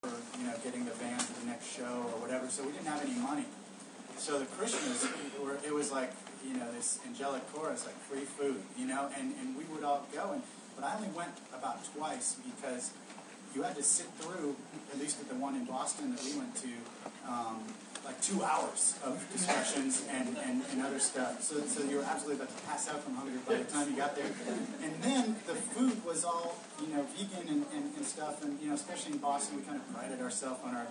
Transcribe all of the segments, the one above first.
for, getting the van to the next show or whatever, so we didn't have any money. So the Krishnas, it was like, this angelic chorus, like free food, and we would all go. But I only went about twice because you had to sit through, at least at the one in Boston that we went to, like 2 hours of discussions and other stuff. So you were absolutely about to pass out from hunger by the time you got there. And then the food was all, vegan and stuff. And, especially in Boston, we kind of prided ourselves on our,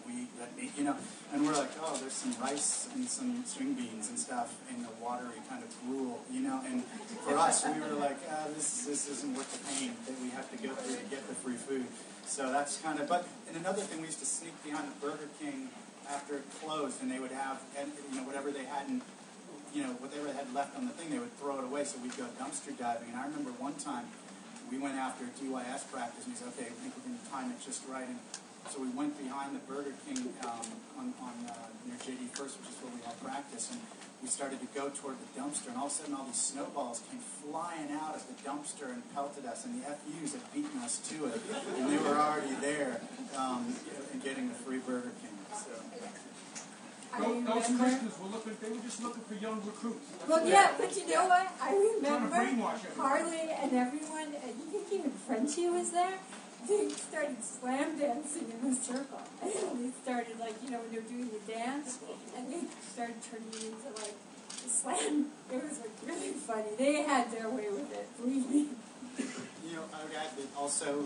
we eat meat, And we're like, oh, there's some rice and some string beans and stuff in the watery kind of gruel, And for us, we were like, this isn't worth the pain that we have to go through to get the free food. So that's kind of, and another thing, we used to sneak behind the Burger King after it closed, and they would have, whatever they hadn't, whatever they had left on the thing, they would throw it away, so we'd go dumpster diving. And I remember one time, we went after DYS practice, and he said, okay, I think we're going to time it just right. And so we went behind the Burger King near JD First, which is where we had practice, and we started to go toward the dumpster, and all of a sudden all these snowballs came flying out of the dumpster and pelted us, and the FUs had beaten us to it, and they were already there and getting the free Burger King. So. Those Christians they were just looking for young recruits. Well, yeah, but you know what? I remember Harley and everyone, and you think even Frenchie was there. They started slam dancing in a circle. And they started, when they were doing the dance, and they started turning it into, a slam. It was, really funny. They had their way with it, believe me. I would add that also,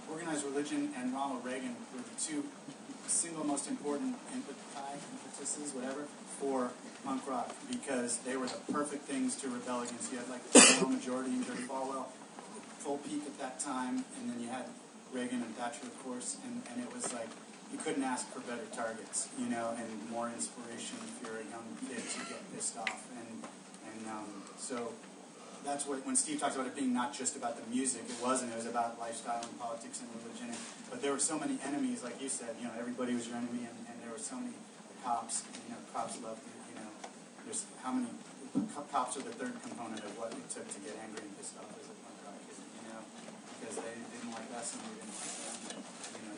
organized religion and Ronald Reagan were the two single most important impetuses, whatever, for punk rock, because they were the perfect things to rebel against. You had, the Majority and Jerry Falwell, full peak at that time, and then you had Reagan and Thatcher, of course, and it was you couldn't ask for better targets, and more inspiration if you're a young kid to get pissed off, and so that's when Steve talks about it being not just about the music, it was about lifestyle and politics and religion, but there were so many enemies, like you said, everybody was your enemy, and there were so many cops, cops loved it, there's how many, cops are the third component of what it took to get angry and pissed off as a punk rock kid, because they didn't like us and we didn't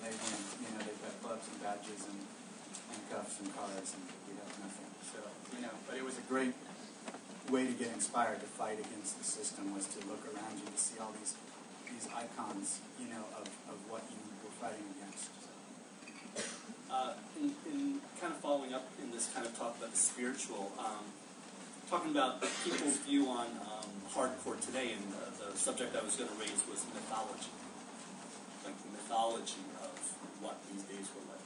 like them, they've got clubs and badges and cuffs and cars, and we have nothing, so, but it was a great way to get inspired to fight against the system, was to look around you to see all these icons, of what you were fighting against. In kind of following up in this kind of talk about the spiritual, talking about people's view on hardcore today, and the subject I was going to raise was mythology, the mythology of what these days were like.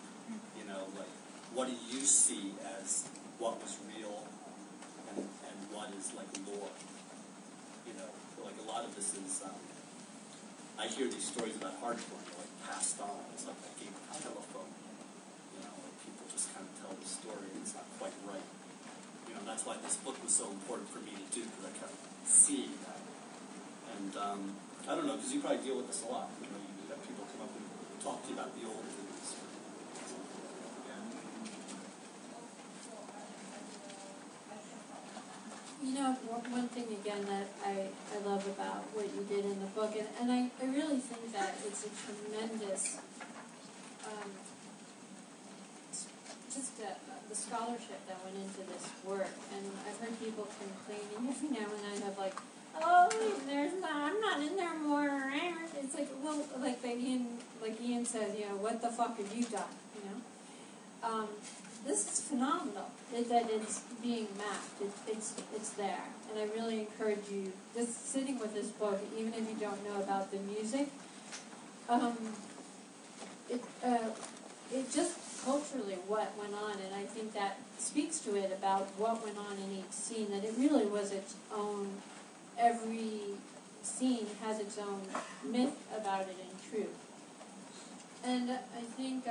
What do you see as what was real and what is lore? A lot of this is, I hear these stories about hardcore, and they're passed on. It's like a game of telephone. People just kind of tell the story, and it's not quite right. That's why this book was so important for me to do, because I kept seeing that. And I don't know, because you probably deal with this a lot. You have people come up and talk to you about the old things. One thing again that I love about what you did in the book, and I really think that it's a tremendous, the scholarship that went into this work. And I've heard people complaining every now and then of I'm not in there more. It's like Ian says, what the fuck have you done? This is phenomenal that it's being mapped. It's there, and I really encourage you just sitting with this book, even if you don't know about the music. It just culturally what went on, and I think that speaks to it about what went on in each scene. That it really was its own. Every scene has its own myth about it and truth, and I think.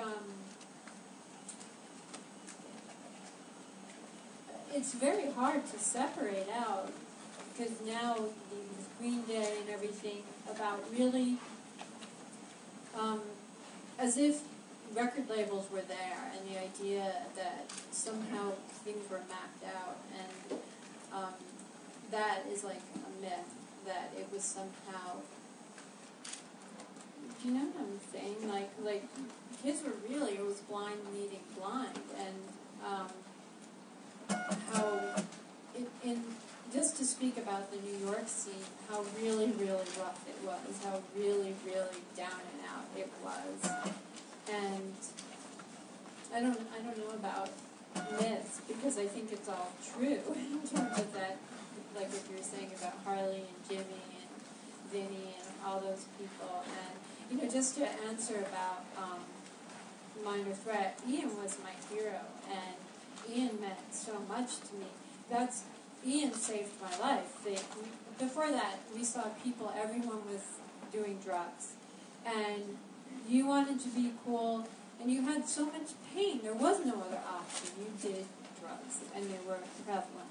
It's very hard to separate out, because now the Green Day and everything about really, as if record labels were there, and the idea that somehow things were mapped out, and that is like a myth, that it was somehow Do you know what I'm saying? Like kids were really, it was blind leading blind, and how in just to speak about the New York scene, how really, really rough it was, how really, really down and out it was, and I don't know about myths because I think it's all true in terms of that, like what you were saying about Harley and Jimmy and Vinny and all those people, and just to answer about Minor Threat, Ian was my hero, and Ian meant so much to me. Ian saved my life. Before that, we saw people, everyone was doing drugs, and you wanted to be cool, and you had so much pain. There was no other option. You did drugs, and they were prevalent.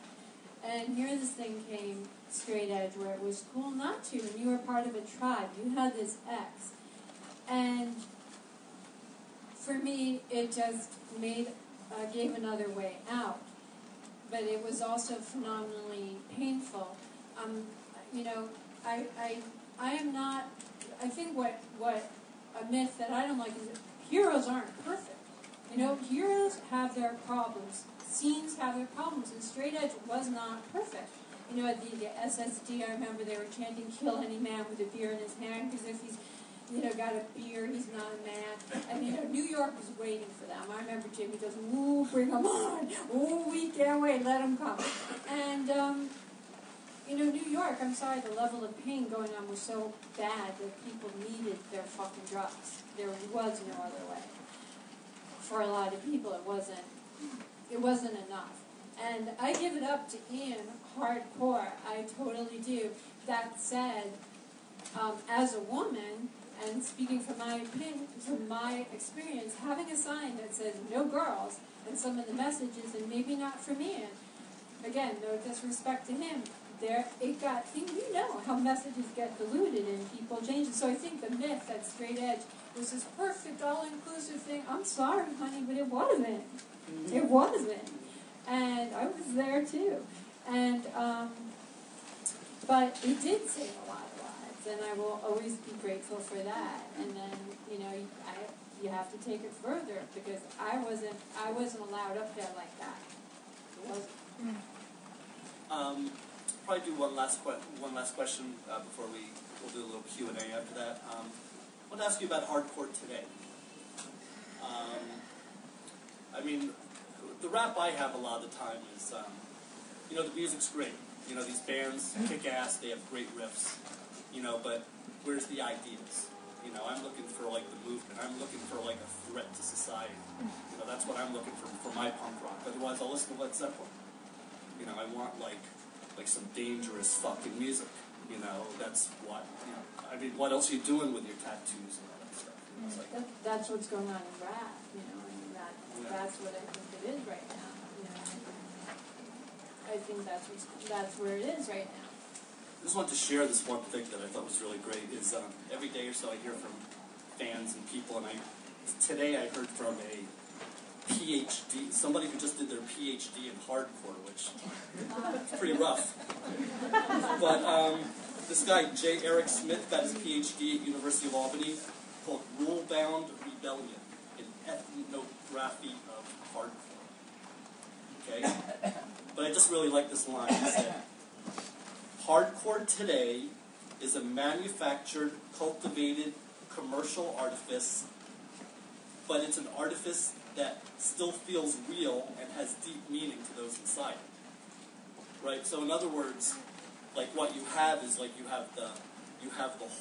And here this thing came straight edge where it was cool not to, and you were part of a tribe. You had this X. And for me, it just gave another way out. But it was also phenomenally painful. I am not, I think what a myth that I don't like is that heroes aren't perfect. Heroes have their problems. Scenes have their problems, and Straight Edge was not perfect. At the SSD, I remember they were chanting, "Kill any man with a beer in his hand," because if he's, got a beer, he's not a man. And, New York was waiting for them. I remember Jimmy goes, "Ooh, bring them on. Ooh, we can't wait, let them come." And, New York, I'm sorry, the level of pain going on was so bad that people needed their fucking drugs. There was no other way. For a lot of people, it wasn't enough. And I give it up to Ian hardcore. I totally do. That said, as a woman, and speaking from my opinion, from my experience, having a sign that says "no girls" and some of the messages, and maybe not from Ian, again, no disrespect to him, how messages get diluted and people change it. So I think the myth that Straight Edge was this perfect, all-inclusive thing. I'm sorry, honey, but it wasn't. It wasn't. And I was there too. And, but it did save a lot of lives, and I will always be grateful for that. And then, you have to take it further, because I wasn't allowed up there like that. It wasn't. Probably do one last question before we'll do a little Q&A after that. I want to ask you about hardcore today. The rap I have a lot of the time is, the music's great. These bands kick ass, they have great riffs, but where's the ideas? I'm looking for, the movement. I'm looking for, a threat to society. That's what I'm looking for my punk rock. Otherwise, I'll listen to Led Zeppelin. I want, some dangerous fucking music. That's what, what else are you doing with your tattoos and all that stuff? That's what's going on in rap, that's what I think it is right now. I think that's where it is right now. I just wanted to share this one thing that I thought was really great. Is every day or so I hear from fans and people, and today I heard from a PhD, somebody who just did their PhD in hardcore, which is pretty rough. But this guy, J. Eric Smith, got his PhD at University of Albany, called Rule-Bound Rebellion in Ethnography of Hardcore. Okay? But I just really like this line. He said, "Hardcore today is a manufactured, cultivated, commercial artifice, but it's an artifice that still feels real and has deep meaning to those inside it." Right? So in other words, what you have is you have the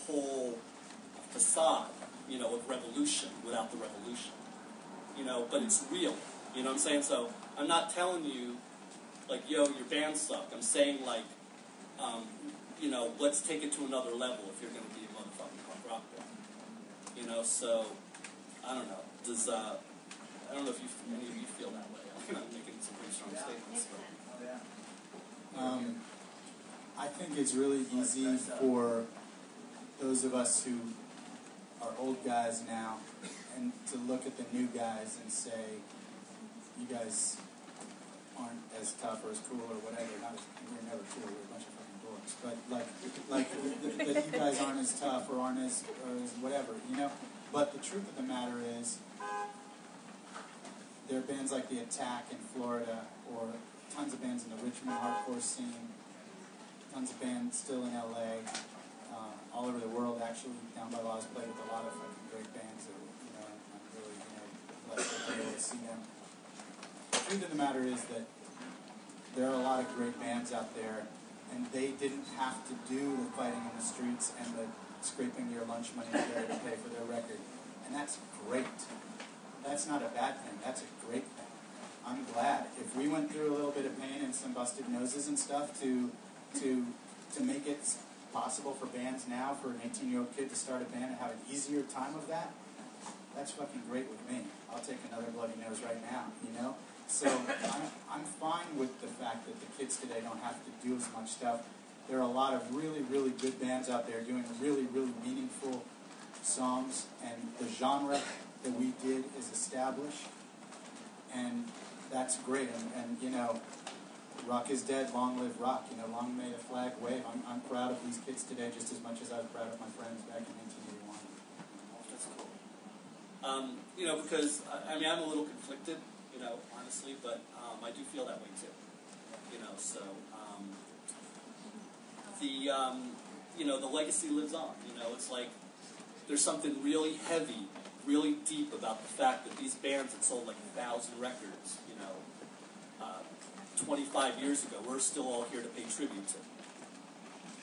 whole facade, of revolution without the revolution. But it's real. You know what I'm saying? So I'm not telling you, yo, your band sucked. I'm saying, let's take it to another level if you're going to be a motherfucking punk rock band. So, I don't know. I don't know if any of you feel that way. I'm making some pretty strong statements. I think it's really easy for those of us who are old guys now and to look at the new guys and say, you guys aren't as tough or as cool or whatever. We're never cool. We're a bunch of fucking jokes, but like that you guys aren't as tough or aren't as whatever, you know. But the truth of the matter is, there are bands like The Attack in Florida, or tons of bands in the Richmond hardcore scene, tons of bands still in LA, all over the world actually. Down by Laws played with a lot of fucking great bands that, you know, I'm really, you know, blessed to be able to see them. The truth of the matter is that there are a lot of great bands out there, and they didn't have to do the fighting in the streets and the scraping your lunch money together to pay for their record. And that's great. That's not a bad thing. That's a great thing. I'm glad. If we went through a little bit of pain and some busted noses and stuff to make it possible for bands now, for an 18-year-old kid to start a band and have an easier time of that, that's fucking great with me. I'll take another bloody nose right now, you know? So I'm fine with the fact that the kids today don't have to do as much stuff. There are a lot of really, really good bands out there doing really, really meaningful songs, and the genre that we did is established, and that's great. And you know, rock is dead, long live rock. You know, long may the flag wave. I'm proud of these kids today just as much as I was proud of my friends back in 1981. That's cool. You know, because I mean, I'm a little conflicted, you know, honestly, but I do feel that way too. You know, so you know, the legacy lives on. You know, it's like there's something really heavy, really deep about the fact that these bands that sold like 1,000 records, you know, 25 years ago, we're still all here to pay tribute to.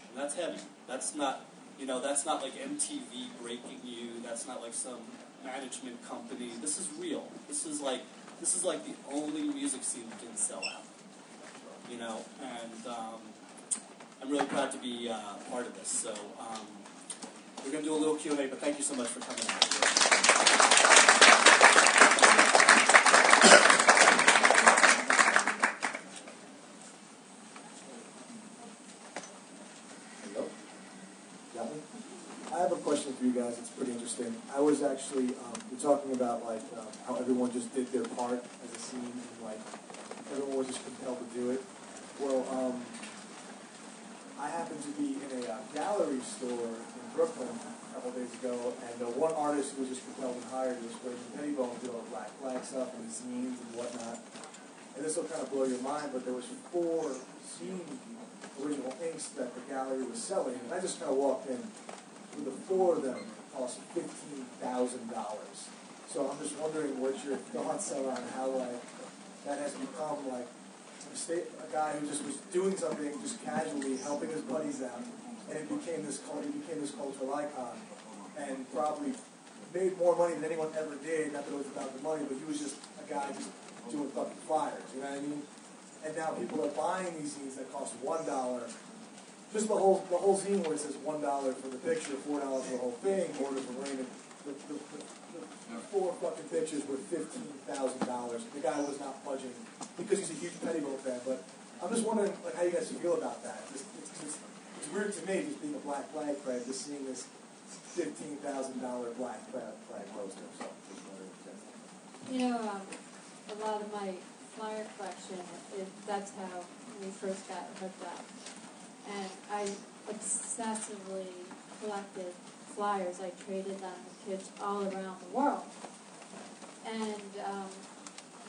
And that's heavy. That's not, you know, that's not like MTV breaking you. That's not like some management company. This is real. This is like the only music scene that didn't sell out. You know, and I'm really proud to be part of this. So we're going to do a little Q&A, but thank you so much for coming out. I have a question for you guys. It's pretty interesting. I was actually, you're talking about like how everyone just did their part as a scene, and like everyone was just compelled to do it. Well, I happened to be in a gallery store in Brooklyn a couple days ago, and one artist who was just compelled and hired was Fraser Pettibone doing Black Flag stuff and zines and whatnot. And this will kind of blow your mind, but there was 4 zine original inks that the gallery was selling, and I just kind of walked in. The 4 of them cost $15,000. So I'm just wondering what your thoughts are on how like that has become like a guy who just was doing something just casually, helping his buddies out, and it became this cultural icon, and probably made more money than anyone ever did. Not that it was about the money, but he was just a guy just doing fucking flyers. You know what I mean? And now people are buying these zines that cost $1. Just the whole zine where it says $1 for the picture, $4 for the whole thing, order for rain. The 4 fucking pictures were $15,000. The guy was not budging because he's a huge Pettibone fan. But I'm just wondering, like, how you guys feel about that. It's weird to me, just being a Black Flag fan, just seeing this $15,000 Black Flag poster. So just wondering. You know, a lot of my flyer collection, that's how we first got hooked up. And I obsessively collected flyers. I traded them with kids all around the world. And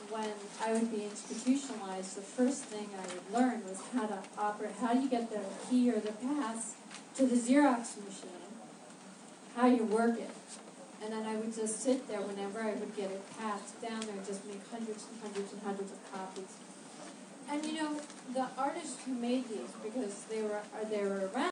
when I would be institutionalized, the first thing I would learn was how to operate, how you get the key or the pass to the Xerox machine, how you work it. And then I would just sit there whenever I would get it passed down there and just make hundreds and hundreds and hundreds of copies. And you know, the artists who made these, because they were around,